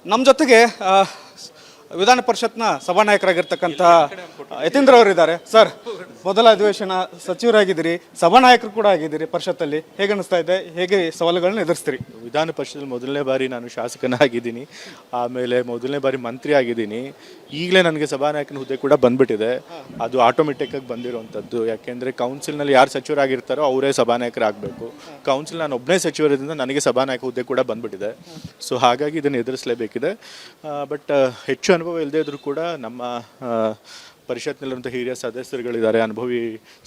ನಮ್ಮ ಜೊತೆಗೆ ವಿಧಾನ ಪರಿಷತ್ನ ಸಭಾನಾಯಕರಾಗಿರ್ತಕ್ಕಂಥ ಯತೀಂದ್ರ ಅವರಿದ್ದಾರೆ. ಸರ್, ಮೊದಲ ಅಧಿವೇಶನ ಸಚಿವರಾಗಿದ್ದೀರಿ, ಸಭಾನಾಯಕರು ಕೂಡ ಆಗಿದ್ದೀರಿ ಪರಿಷತ್ತಲ್ಲಿ. ಹೇಗೆ ಅನಿಸ್ತಾ ಇದೆ? ಹೇಗೆ ಸವಾಲುಗಳನ್ನ ಎದುರಿಸ್ತೀರಿ? ವಿಧಾನ ಪರಿಷತ್ತಲ್ಲಿ ಮೊದಲನೇ ಬಾರಿ ನಾನು ಶಾಸಕನಾಗಿದ್ದೀನಿ, ಆಮೇಲೆ ಮೊದಲನೇ ಬಾರಿ ಮಂತ್ರಿ ಆಗಿದ್ದೀನಿ. ಈಗಲೇ ನನಗೆ ಸಭಾನಾಯಕನ ಹುದ್ದೆ ಕೂಡ ಬಂದ್ಬಿಟ್ಟಿದೆ. ಅದು ಆಟೋಮೆಟಿಕ್ಕಾಗಿ ಬಂದಿರುವಂಥದ್ದು. ಯಾಕೆಂದರೆ ಕೌನ್ಸಿಲ್ನಲ್ಲಿ ಯಾರು ಸಚಿವರಾಗಿರ್ತಾರೋ ಅವರೇ ಸಭಾನಾಯಕರಾಗಬೇಕು. ಕೌನ್ಸಿಲ್ ನಾನು ಒಬ್ಬನೇ ಸಚಿವರಿಂದ ನನಗೆ ಸಭಾನಾಯಕ ಹುದ್ದೆ ಕೂಡ ಬಂದ್ಬಿಟ್ಟಿದೆ. ಸೊ ಹಾಗಾಗಿ ಇದನ್ನು ಎದುರಿಸಲೇಬೇಕಿದೆ. ಬಟ್ ಹೆಚ್ಚು ಅನುಭವ ಇಲ್ಲದೇ ಇದ್ರೂ ಕೂಡ ನಮ್ಮ ಪರಿಷತ್ನಲ್ಲಿರುವಂಥ ಹಿರಿಯ ಸದಸ್ಯರುಗಳಿದ್ದಾರೆ, ಅನುಭವಿ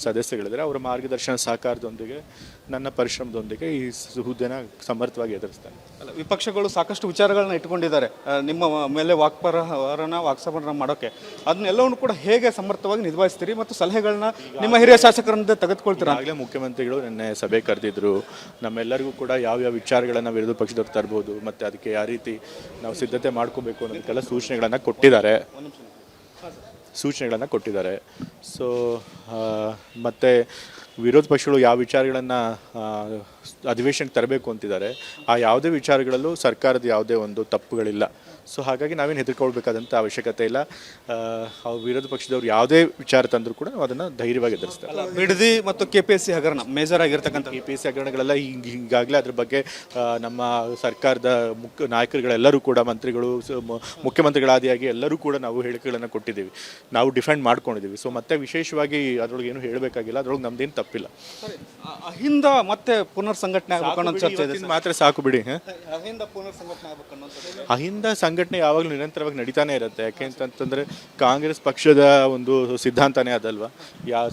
ಸದಸ್ಯರುಗಳಿದ್ದಾರೆ. ಅವರ ಮಾರ್ಗದರ್ಶನ ಸಹಕಾರದೊಂದಿಗೆ ನನ್ನ ಪರಿಶ್ರಮದೊಂದಿಗೆ ಈ ಹುದ್ದೆನ ಸಮರ್ಥವಾಗಿ ಎದುರಿಸ್ತಾರೆ. ವಿಪಕ್ಷಗಳು ಸಾಕಷ್ಟು ವಿಚಾರಗಳನ್ನ ಇಟ್ಕೊಂಡಿದ್ದಾರೆ ನಿಮ್ಮ ಮೇಲೆ ವಾಕ್ಸಮರನ ಮಾಡೋಕ್ಕೆ. ಅದನ್ನೆಲ್ಲವನ್ನು ಕೂಡ ಹೇಗೆ ಸಮರ್ಥವಾಗಿ ನಿಭಾಯಿಸ್ತೀರಿ ಮತ್ತು ಸಲಹೆಗಳನ್ನ ನಿಮ್ಮ ಹಿರಿಯ ಶಾಸಕರಿಂದ ತೆಗೆದುಕೊಳ್ತೀರಾ? ಆಗಲೇ ಮುಖ್ಯಮಂತ್ರಿಗಳು ನಿನ್ನೆ ಸಭೆ ಕರೆದಿದ್ರು. ನಮ್ಮೆಲ್ಲರಿಗೂ ಕೂಡ ಯಾವ್ಯಾವ ವಿಚಾರಗಳನ್ನು ವಿರೋಧ ಪಕ್ಷದವ್ರು ತರ್ಬೋದು ಮತ್ತು ಅದಕ್ಕೆ ಯಾವ ರೀತಿ ನಾವು ಸಿದ್ಧತೆ ಮಾಡ್ಕೋಬೇಕು ಅನ್ನೋದಕ್ಕೆಲ್ಲ ಸೂಚನೆಗಳನ್ನು ಕೊಟ್ಟಿದ್ದಾರೆ. ಸೊ ಮತ್ತು ವಿರೋಧ ಪಕ್ಷಗಳು ಯಾವ ವಿಚಾರಗಳನ್ನು ಅಧಿವೇಶನಕ್ಕೆ ತರಬೇಕು ಅಂತಿದ್ದಾರೆ, ಆ ಯಾವುದೇ ವಿಚಾರಗಳಲ್ಲೂ ಸರ್ಕಾರದ ಯಾವುದೇ ಒಂದು ತಪ್ಪುಗಳಿಲ್ಲ. ಸೊ ಹಾಗಾಗಿ ನಾವೇನು ಹೆದರ್ಕೊಳ್ಬೇಕಾದಂಥ ಅವಶ್ಯಕತೆ ಇಲ್ಲ. ವಿರೋಧ ಪಕ್ಷದವ್ರು ಯಾವುದೇ ವಿಚಾರ ತಂದರೂ ಕೂಡ ಅದನ್ನು ಧೈರ್ಯವಾಗಿ ಎದುರಿಸ್ತಾರೆ. ಬಿಡದಿ ಮತ್ತು KPSC ಹಗರಣ ಮೇಜರ್ ಆಗಿರ್ತಕ್ಕಂಥ KPSC ಹಗರಣಗಳೆಲ್ಲ ಈಗಾಗಲೇ ಅದ್ರ ಬಗ್ಗೆ ನಮ್ಮ ಸರ್ಕಾರದ ನಾಯಕರುಗಳೆಲ್ಲರೂ ಕೂಡ ಮಂತ್ರಿಗಳು, ಮುಖ್ಯಮಂತ್ರಿಗಳಾದಿಯಾಗಿ ಎಲ್ಲರೂ ಕೂಡ ನಾವು ಹೇಳಿಕೆಗಳನ್ನು ಕೊಟ್ಟಿದ್ದೀವಿ, ನಾವು ಡಿಫೆಂಡ್ ಮಾಡ್ಕೊಂಡಿದ್ದೀವಿ. ಸೊ ಮತ್ತೆ ವಿಶೇಷವಾಗಿ ಅದರೊಳಗೆ ಏನು ಹೇಳಬೇಕಾಗಿಲ್ಲ, ಅದ್ರೊಳಗೆ ನಮ್ದೇನು ತಪ್ಪಿಲ್ಲ. ಅಹಿಂದ ಮತ್ತೆ ಪುನರ್ ಸಂಘಟನೆ ಮಾತ್ರ ಸಾಕು ಬಿಡಿ. ಅಹಿಂದ ಪುನರ್ ಸಂಘಟನೆ ಆಗಬೇಕು. ಅಹಿಂದ ಸಂಘಟನೆ ಯಾವಾಗಲೂ ನಿರಂತರವಾಗಿ ನಡೀತಾನೆ ಇರುತ್ತೆ. ಯಾಕೆಂತಂದರೆ ಕಾಂಗ್ರೆಸ್ ಪಕ್ಷದ ಒಂದು ಸಿದ್ಧಾಂತನೇ ಅದಲ್ವಾ,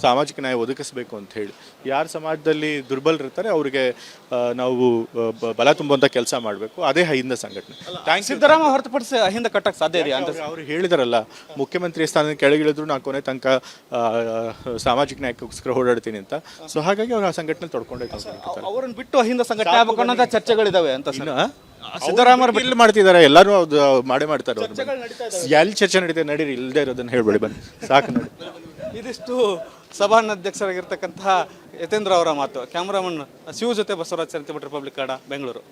ಸಾಮಾಜಿಕ ನ್ಯಾಯ ಒದಗಿಸಬೇಕು ಅಂತ ಹೇಳಿ. ಯಾರು ಸಮಾಜದಲ್ಲಿ ದುರ್ಬಲರಿರ್ತಾರೆ ಅವರಿಗೆ ನಾವು ಬಲ ತುಂಬುವಂಥ ಕೆಲಸ ಮಾಡಬೇಕು. ಅದೇ ಅಹಿಂದ ಸಂಘಟನೆ. ಸಿದ್ದರಾಮಯ್ಯ ಹೊರತುಪಡಿಸಿ ಅಹಿಂದ ಕಟ್ಟಕ್ಕೆ ಸಾಧ್ಯ ಇದೆಯಾ ಅಂತ ಅವರು ಹೇಳಿದಾರಲ್ಲ, ಮುಖ್ಯಮಂತ್ರಿ ಸ್ಥಾನದ ಕೆಳಗಿಳಿದ್ರು ನಾನು ಕೊನೆ ತನಕ ಸಾಮಾಜಿಕ ನ್ಯಾಯಕ್ಕೋಸ್ಕರ ಓಡಾಡ್ತೀನಿ ಅಂತ. ಸೊ ಹಾಗಾಗಿ ಅವರು ಆ ಸಂಘಟನೆ ತೊಡ್ಕೊಂಡೇ ಅವರನ್ನು ಬಿಟ್ಟು ಅಹಿಂದ ಸಂಘಟನೆ ಆಗಬೇಕು ಅನ್ನೋ ಚರ್ಚೆಗಳಿದಾವೆ ಅಂತ. ಸಿದ್ದರಾಮಯ್ಯ ಇಲ್ಲಿ ಮಾಡ್ತಿದ್ದಾರೆ, ಎಲ್ಲರೂ ಮಾಡೇ ಮಾಡ್ತಾರೆ. ಎಲ್ಲಿ ಚರ್ಚೆ ನಡೀರಿ, ಇಲ್ಲದೆ ಇರೋದನ್ನ ಹೇಳ್ಬೇಡಿ, ಬನ್ನಿ ಸಾಕು ನೋಡಿ. ಇದಿಷ್ಟು ಸಭಾನಾಧ್ಯಕ್ಷರಾಗಿರ್ತಕ್ಕಂತಹ ಯತೀಂದ್ರ ಅವರ ಮಾತು. ಕ್ಯಾಮ್ರಾಮನ್ ಶಿವ ಜೊತೆ ಬಸವರಾಜ್, ರಿಪಬ್ಲಿಕ್ ಕನ್ನಡ, ಬೆಂಗಳೂರು.